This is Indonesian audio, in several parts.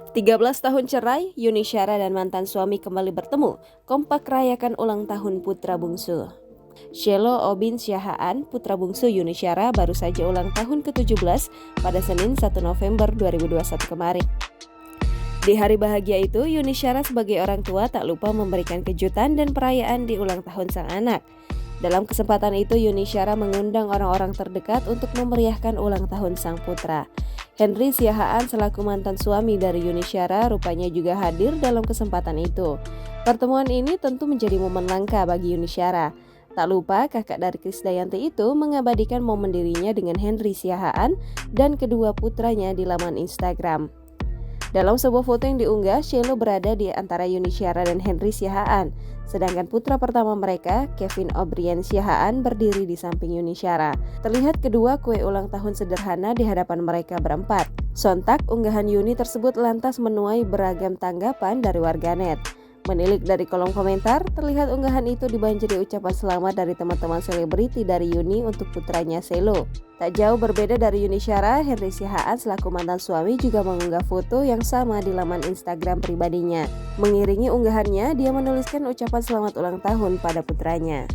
13 tahun cerai, Yuni Syara dan mantan suami kembali bertemu, kompak rayakan ulang tahun putra bungsu. Sheila Obin Syahaan, putra bungsu Yuni Syara, baru saja ulang tahun ke-17 pada Senin 1 November 2021 kemarin. Di hari bahagia itu, Yuni Syara sebagai orang tua tak lupa memberikan kejutan dan perayaan di ulang tahun sang anak. Dalam kesempatan itu, Yuni Syara mengundang orang-orang terdekat untuk memeriahkan ulang tahun sang putra. Henry Siahaan selaku mantan suami dari Yuni Syara rupanya juga hadir dalam kesempatan itu. Pertemuan ini tentu menjadi momen langka bagi Yuni Syara. Tak lupa kakak dari Krisdayanti itu mengabadikan momen dirinya dengan Henry Siahaan dan kedua putranya di laman Instagram. Dalam sebuah foto yang diunggah, Sheila berada di antara Yuni Syara dan Henry Siahaan, sedangkan putra pertama mereka, Kevin O'Brien Siahaan, berdiri di samping Yuni Syara. Terlihat kedua kue ulang tahun sederhana di hadapan mereka berempat. Sontak, unggahan Yuni tersebut lantas menuai beragam tanggapan dari warganet. Menilik dari kolom komentar, terlihat unggahan itu dibanjiri ucapan selamat dari teman-teman selebriti dari Yuni untuk putranya Selo. Tak jauh berbeda dari Yuni Syara, Henry Siahaan selaku mantan suami juga mengunggah foto yang sama di laman Instagram pribadinya. Mengiringi unggahannya, dia menuliskan ucapan selamat ulang tahun pada putranya.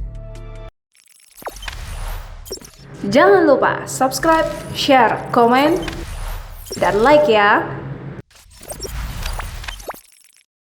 Jangan lupa subscribe, share, komen, dan like ya!